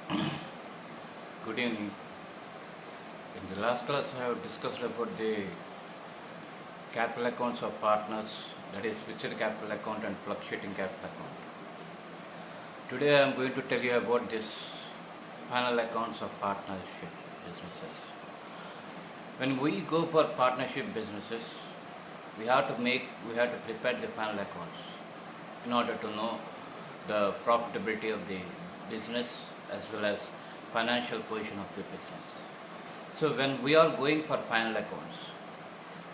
Good evening. In the last class, I have discussed about the capital accounts of partners, that is fixed capital account and fluctuating capital account. Today, I am going to tell you about this final accounts of partnership businesses. When we go for partnership businesses, we have to prepare the final accounts in order to know the profitability of the business as well as financial position of the business. So when we are going for final accounts,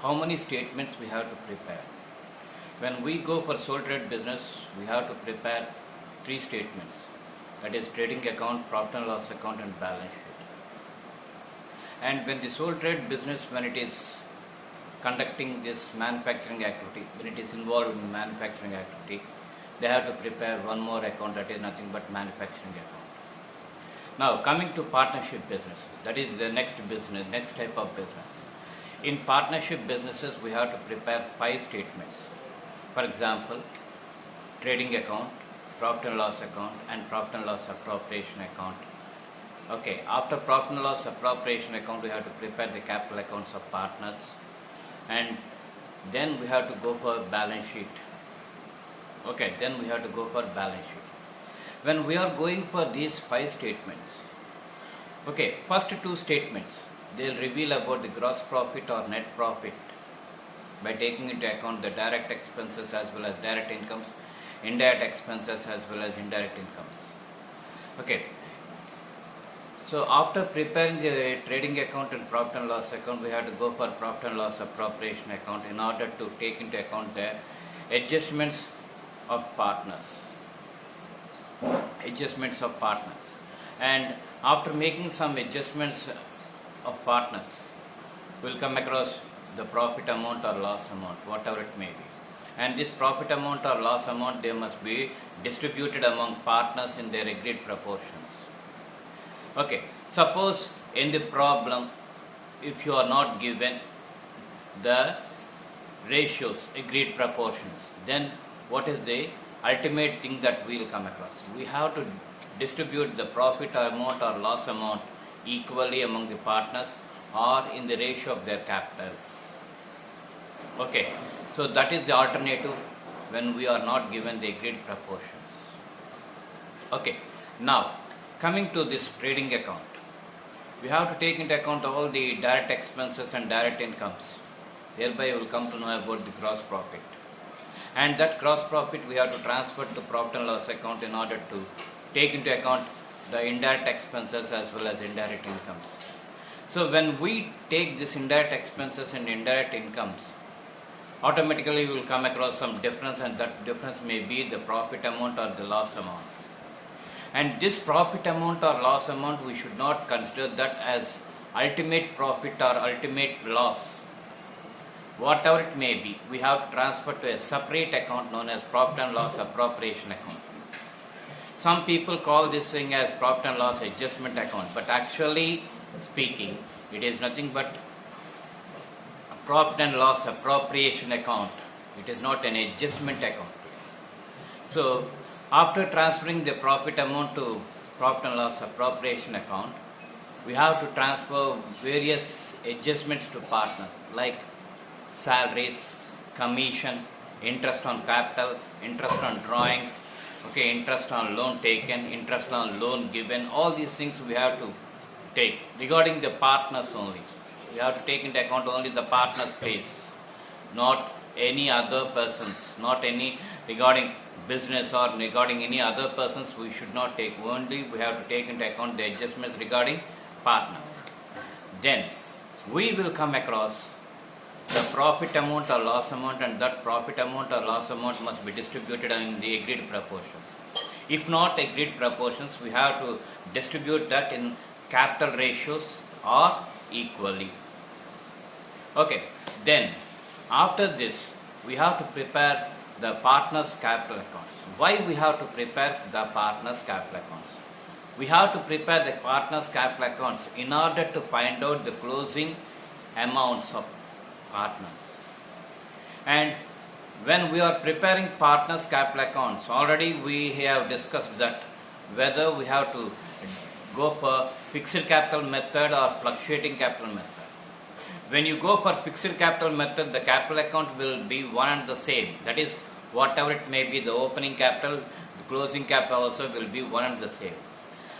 how many statements we have to prepare? When we go for sole trade business, we have to prepare 3 statements, that is trading account, profit and loss account and balance sheet. And when the sole trade business, when it is conducting this manufacturing activity, when it is involved in manufacturing activity, they have to prepare one more account, that is nothing but manufacturing account. Now coming to partnership businesses, that is the next type of business. In partnership businesses, we have to prepare 5 statements. For example, trading account, profit and loss account and profit and loss appropriation account. Okay, after profit and loss appropriation account, we have to prepare the capital accounts of partners, and then we have to go for balance sheet. Okay, then we have to go for balance sheet. When we are going for these 5 statements, okay, first 2 statements, they will reveal about the gross profit or net profit by taking into account the direct expenses as well as direct incomes, indirect expenses as well as indirect incomes. Okay, so after preparing the trading account and profit and loss account, we have to go for profit and loss appropriation account in order to take into account the adjustments of partners. And after making some adjustments of partners, we will come across the profit amount or loss amount, whatever it may be. And this profit amount or loss amount, they must be distributed among partners in their agreed proportions. Okay, suppose in the problem, if you are not given the ratios, agreed proportions, then what is the ultimate thing that we will come across? We have to distribute the profit amount or loss amount equally among the partners or in the ratio of their capitals. Okay, so that is the alternative when we are not given the agreed proportions. Okay, now coming to this trading account, we have to take into account all the direct expenses and direct incomes. Thereby we will come to know about the gross profit. And that gross profit we have to transfer to profit and loss account in order to take into account the indirect expenses as well as indirect incomes. So when we take this indirect expenses and indirect incomes, automatically we will come across some difference, and that difference may be the profit amount or the loss amount. And this profit amount or loss amount, we should not consider that as ultimate profit or ultimate loss. Whatever it may be, we have to transfer to a separate account known as profit and loss appropriation account. Some people call this thing as profit and loss adjustment account, but actually speaking, it is nothing but a profit and loss appropriation account. It is not an adjustment account. So after transferring the profit amount to profit and loss appropriation account, we have to transfer various adjustments to partners like salaries, commission, interest on capital, interest on drawings, okay, interest on loan taken, interest on loan given. All these things we have to take regarding the partners only. We have to take into account only the partners' pays, not any other persons, not any regarding business or regarding any other persons. We should not take. Only we have to take into account the adjustments regarding partners. Then we will come across the profit amount or loss amount, and that profit amount or loss amount must be distributed in the agreed proportions. If not agreed proportions, we have to distribute that in capital ratios or equally. Okay, then after this, we have to prepare the partners' capital accounts. Why we have to prepare the partners' capital accounts? We have to prepare the partners' capital accounts in order to find out the closing amounts of partners. And when we are preparing partners capital accounts, already we have discussed that whether we have to go for fixed capital method or fluctuating capital method. When you go for fixed capital method, the capital account will be one and the same. That is, whatever it may be, the opening capital, the closing capital also will be one and the same.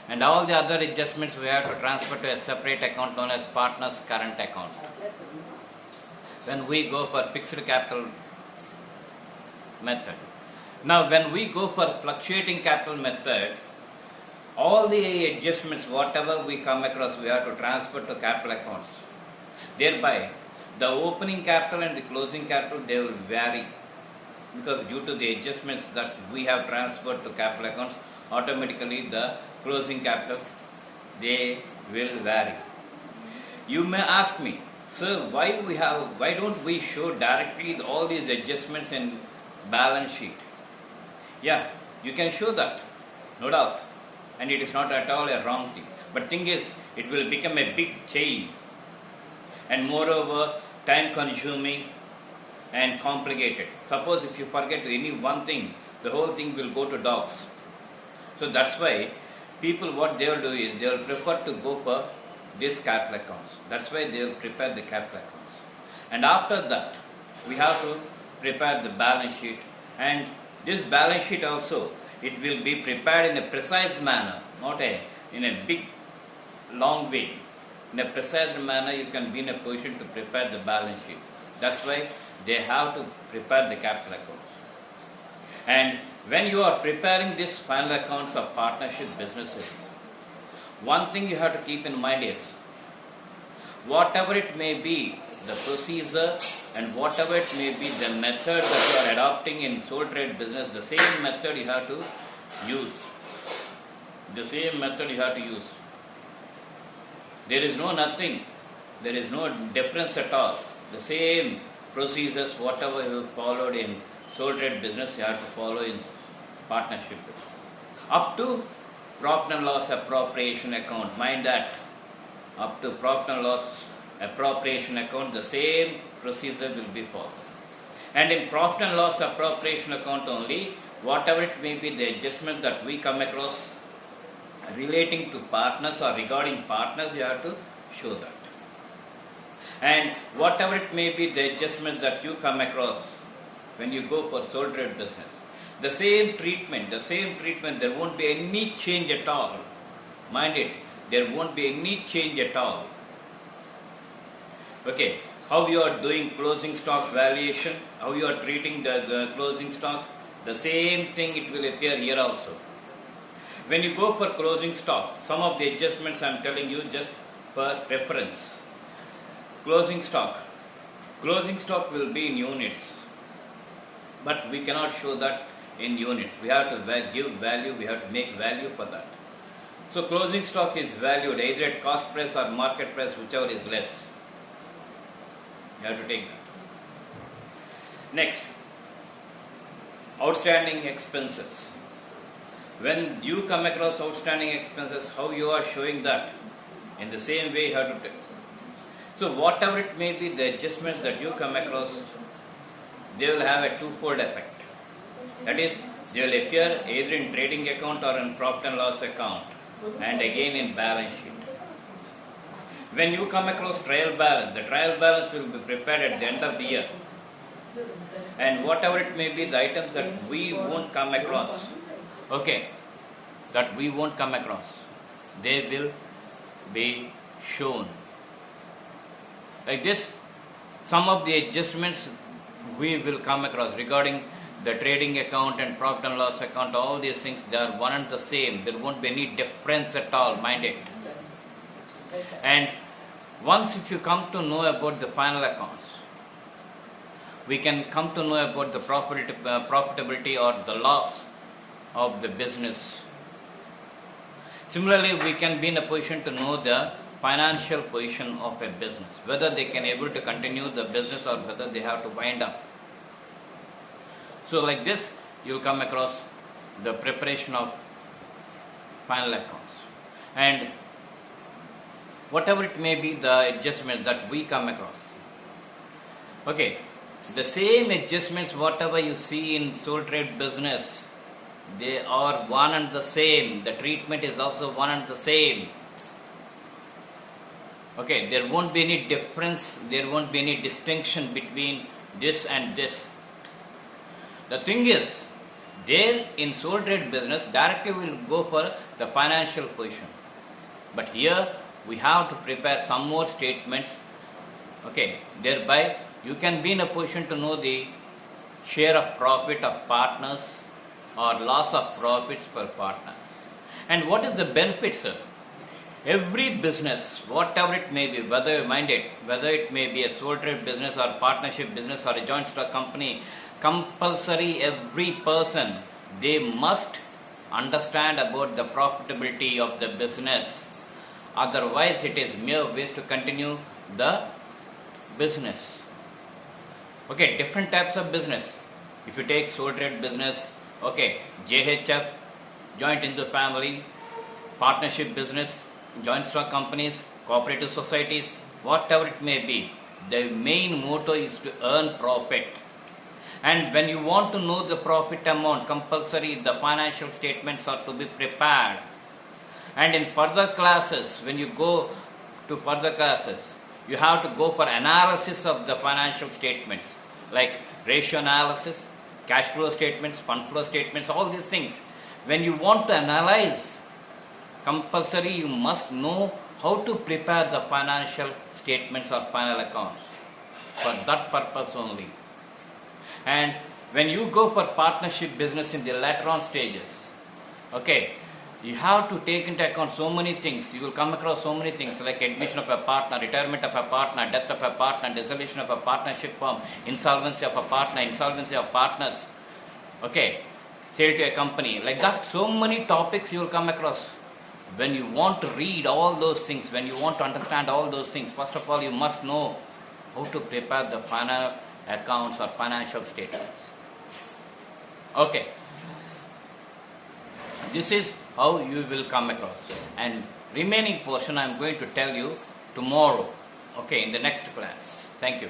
And all the other adjustments we have to transfer to a separate account known as partner's current account. When we go for fixed capital method. Now, when we go for fluctuating capital method, all the adjustments, whatever we come across, we have to transfer to capital accounts. Thereby, the opening capital and the closing capital, they will vary, because due to the adjustments that we have transferred to capital accounts, automatically the closing capitals, they will vary. You may ask me, sir, why don't we show directly all these adjustments in balance sheet? Yeah, you can show that, no doubt, and it is not at all a wrong thing. But thing is, it will become a big chain, and moreover time consuming and complicated. Suppose if you forget any one thing, the whole thing will go to dogs. So that's why people, what they will do is, they will prefer to go for this capital accounts. That's why they will prepare the capital accounts. And after that, we have to prepare the balance sheet. And this balance sheet also, it will be prepared in a precise manner, not in a big, long way. In a precise manner, you can be in a position to prepare the balance sheet. That's why they have to prepare the capital accounts. And when you are preparing this final accounts of partnership businesses, one thing you have to keep in mind is, whatever it may be, the procedure and whatever it may be, the method that you are adopting in sole trade business, the same method you have to use. The same method you have to use. There is nothing, there is no difference at all. The same procedures, whatever you followed in sole trade business, you have to follow in partnership business. Up to profit and loss appropriation account, mind that, up to profit and loss appropriation account, the same procedure will be followed. And in profit and loss appropriation account only, whatever it may be, the adjustment that we come across relating to partners or regarding partners, you have to show that. And whatever it may be, the adjustment that you come across when you go for sole trade business, the same treatment, there won't be any change at all. Mind it, there won't be any change at all. Okay, how you are doing closing stock valuation, how you are treating the closing stock, the same thing it will appear here also. When you go for closing stock, some of the adjustments I am telling you just for reference. Closing stock will be in units, but we cannot show that in units. We have to give value, we have to make value for that. So closing stock is valued either at cost price or market price, whichever is less. You have to take that. Next, outstanding expenses. When you come across outstanding expenses, how you are showing that? In the same way you have to take. So whatever it may be, the adjustments that you come across, they will have a twofold effect. That is, they will appear either in trading account or in profit and loss account, and again in balance sheet. When you come across trial balance, the trial balance will be prepared at the end of the year. And whatever it may be, the items that we won't come across, that we won't come across, they will be shown. Like this, some of the adjustments we will come across regarding the trading account and profit and loss account, all these things, they are one and the same. There won't be any difference at all, mind it. And once if you come to know about the final accounts, we can come to know about the profitability or the loss of the business. Similarly, we can be in a position to know the financial position of a business, whether they can able to continue the business or whether they have to wind up. So like this, you will come across the preparation of final accounts. And whatever it may be, the adjustments that we come across. Okay, the same adjustments, whatever you see in sole trade business, They are one and the same. The treatment is also one and the same. Okay, there won't be any difference, there won't be any distinction between this and this. The thing is, there in sole trade business, directly we will go for the financial position. But here we have to prepare some more statements. Okay, thereby you can be in a position to know the share of profit of partners or loss of profits per partner. And what is the benefit, sir? Every business, whatever it may be, whether you mind it, whether it may be a sole trade business or partnership business or a joint stock company, compulsory every person, they must understand about the profitability of the business. Otherwise, it is mere waste to continue the business. Okay, different types of business. If you take sole trade business, okay, JHF, joint into family, partnership business, joint stock companies, cooperative societies, whatever it may be, the main motto is to earn profit. And when you want to know the profit amount, compulsory the financial statements are to be prepared. And in further classes, when you go to further classes, you have to go for analysis of the financial statements, like ratio analysis, cash flow statements, fund flow statements, all these things. When you want to analyze, compulsory you must know how to prepare the financial statements or final accounts for that purpose only. And when you go for partnership business in the later on stages, okay, you have to take into account so many things. You will come across so many things like admission of a partner, retirement of a partner, death of a partner, dissolution of a partnership firm, insolvency of a partner, insolvency of partners, okay, sale to a company. Like that, so many topics you will come across. When you want to read all those things, when you want to understand all those things, first of all, you must know how to prepare the final accounts or financial statements. Okay. This is how you will come across. And remaining portion I am going to tell you tomorrow, okay, in the next class. Thank you.